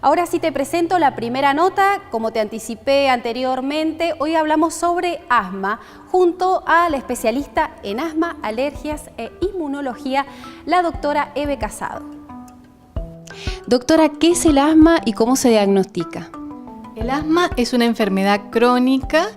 Ahora sí te presento la primera nota. Como te anticipé anteriormente, hoy hablamos sobre asma junto a la especialista en asma, alergias e inmunología, la doctora Eve Casado. Doctora, ¿qué es el asma y cómo se diagnostica? El asma es una enfermedad crónica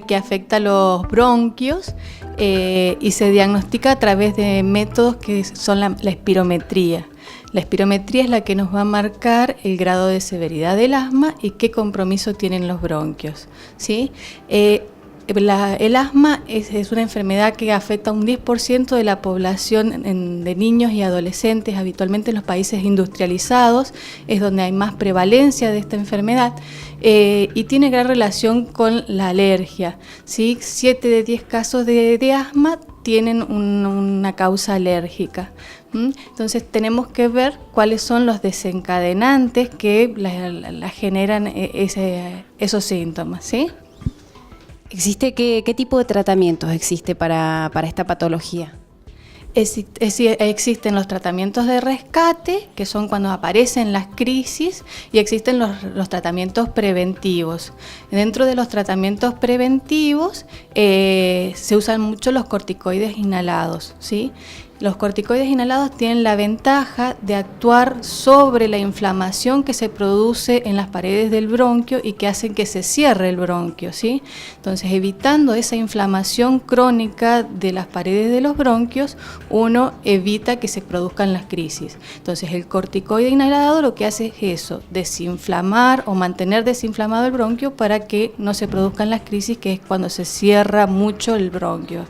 que afecta a los bronquios y se diagnostica a través de métodos que son la espirometría. La espirometría es la que nos va a marcar el grado de severidad del asma y qué compromiso tienen los bronquios, ¿sí? El asma es una enfermedad que afecta a un 10% de la población de niños y adolescentes, habitualmente en los países industrializados, es donde hay más prevalencia de esta enfermedad y tiene gran relación con la alergia, ¿sí? 7 de 10 casos de asma tienen una causa alérgica. Entonces tenemos que ver cuáles son los desencadenantes que la generan esos síntomas, ¿sí? ¿Qué tipo de tratamientos existe para esta patología? Existen los tratamientos de rescate, que son cuando aparecen las crisis, y existen los tratamientos preventivos. Dentro de los tratamientos preventivos se usan mucho los corticoides inhalados, ¿sí? Los corticoides inhalados tienen la ventaja de actuar sobre la inflamación que se produce en las paredes del bronquio y que hacen que se cierre el bronquio, ¿sí? Entonces, evitando esa inflamación crónica de las paredes de los bronquios, uno evita que se produzcan las crisis. Entonces, el corticoide inhalado lo que hace es eso, desinflamar o mantener desinflamado el bronquio para que no se produzcan las crisis, que es cuando se cierra mucho el bronquio.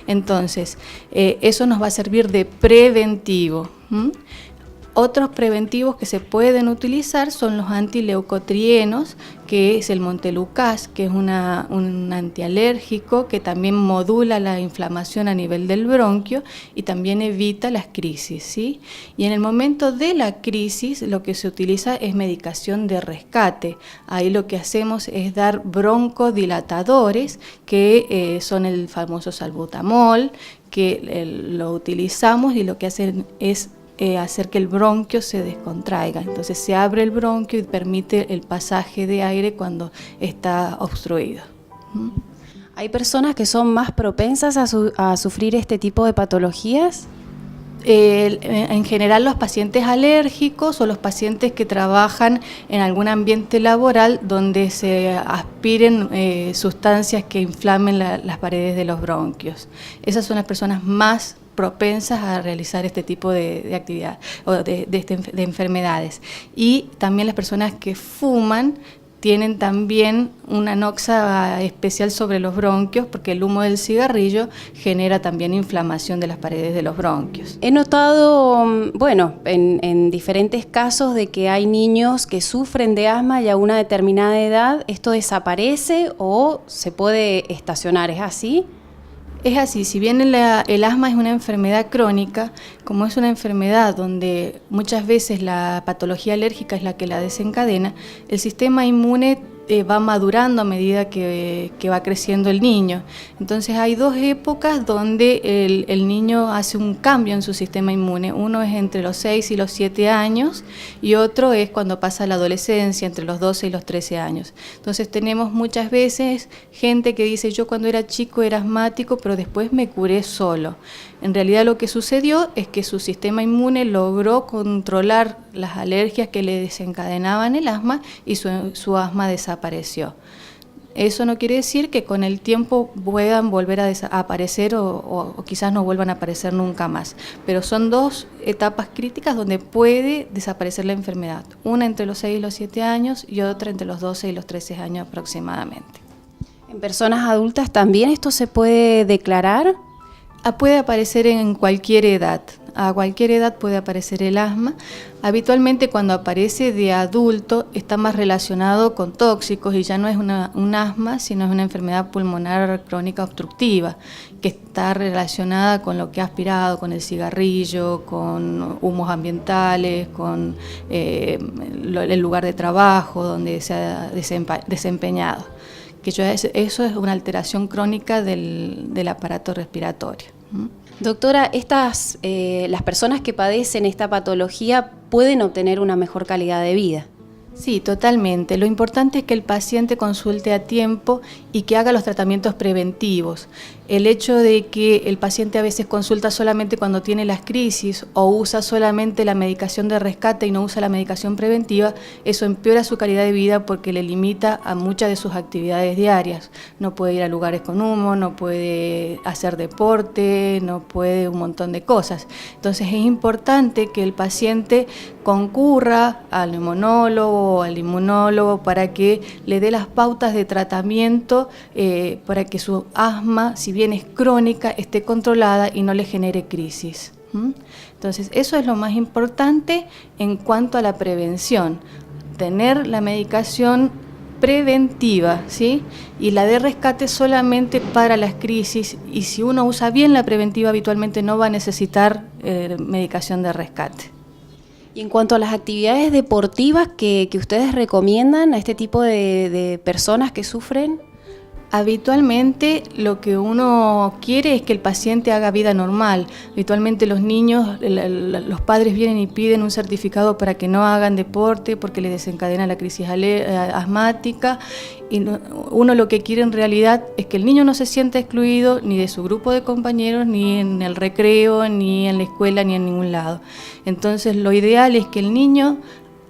Entonces, eso nos va a servir de preventivo. Otros preventivos que se pueden utilizar son los antileucotrienos, que es el Montelukast, que es un antialérgico que también modula la inflamación a nivel del bronquio y también evita las crisis, ¿sí? Y en el momento de la crisis lo que se utiliza es medicación de rescate. Ahí lo que hacemos es dar broncodilatadores, que son el famoso salbutamol, que lo utilizamos y lo que hacen es hacer que el bronquio se descontraiga. Entonces se abre el bronquio y permite el pasaje de aire cuando está obstruido. ¿Hay personas que son más propensas a sufrir este tipo de patologías? En general los pacientes alérgicos o los pacientes que trabajan en algún ambiente laboral donde se aspiren sustancias que inflamen las paredes de los bronquios. Esas son las personas más propensas a realizar este tipo de actividad o de enfermedades. Y también las personas que fuman tienen también una noxa especial sobre los bronquios porque el humo del cigarrillo genera también inflamación de las paredes de los bronquios. He notado, bueno, en diferentes casos de que hay niños que sufren de asma y a una determinada edad esto desaparece o se puede estacionar, ¿es así? Es así, si bien el asma es una enfermedad crónica, como es una enfermedad donde muchas veces la patología alérgica es la que la desencadena, el sistema inmune va madurando a medida que va creciendo el niño. Entonces hay dos épocas donde el niño hace un cambio en su sistema inmune. Uno es entre los 6 y los 7 años y otro es cuando pasa la adolescencia, entre los 12 y los 13 años. Entonces tenemos muchas veces gente que dice, yo cuando era chico era asmático, pero después me curé solo. En realidad lo que sucedió es que su sistema inmune logró controlar las alergias que le desencadenaban el asma y su asma desapareció. Eso no quiere decir que con el tiempo puedan volver a aparecer o quizás no vuelvan a aparecer nunca más, pero son dos etapas críticas donde puede desaparecer la enfermedad, una entre los 6 y los 7 años y otra entre los 12 y los 13 años aproximadamente. ¿En personas adultas también esto se puede declarar? Puede aparecer en cualquier edad, a cualquier edad puede aparecer el asma. Habitualmente cuando aparece de adulto está más relacionado con tóxicos y ya no es un asma, sino es una enfermedad pulmonar crónica obstructiva, que está relacionada con lo que ha aspirado, con el cigarrillo, con humos ambientales, con el lugar de trabajo donde se ha desempeñado. Eso es una alteración crónica del aparato respiratorio. Doctora, las personas que padecen esta patología pueden obtener una mejor calidad de vida. Sí, totalmente. Lo importante es que el paciente consulte a tiempo y que haga los tratamientos preventivos. El hecho de que el paciente a veces consulta solamente cuando tiene las crisis o usa solamente la medicación de rescate y no usa la medicación preventiva, eso empeora su calidad de vida porque le limita a muchas de sus actividades diarias. No puede ir a lugares con humo, no puede hacer deporte, no puede un montón de cosas. Entonces es importante que el paciente concurra al neumonólogo o al inmunólogo para que le dé las pautas de tratamiento para que su asma, si bien es crónica, esté controlada y no le genere crisis. Entonces, eso es lo más importante en cuanto a la prevención, tener la medicación preventiva, ¿sí? Y la de rescate solamente para las crisis, y si uno usa bien la preventiva habitualmente no va a necesitar medicación de rescate. Y en cuanto a las actividades deportivas que ustedes recomiendan a este tipo de personas que sufren. Habitualmente lo que uno quiere es que el paciente haga vida normal. Habitualmente los niños, los padres vienen y piden un certificado para que no hagan deporte porque les desencadena la crisis asmática. Y uno lo que quiere en realidad es que el niño no se sienta excluido ni de su grupo de compañeros, ni en el recreo, ni en la escuela, ni en ningún lado. Entonces lo ideal es que el niño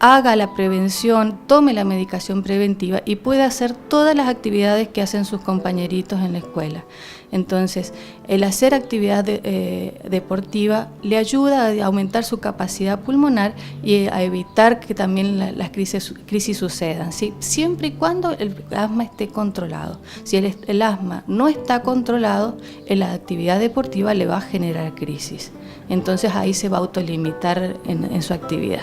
haga la prevención, tome la medicación preventiva y pueda hacer todas las actividades que hacen sus compañeritos en la escuela. Entonces, el hacer actividad deportiva le ayuda a aumentar su capacidad pulmonar y a evitar que también las crisis sucedan, ¿sí? Siempre y cuando el asma esté controlado. Si el asma no está controlado, la actividad deportiva le va a generar crisis. Entonces ahí se va a autolimitar en su actividad.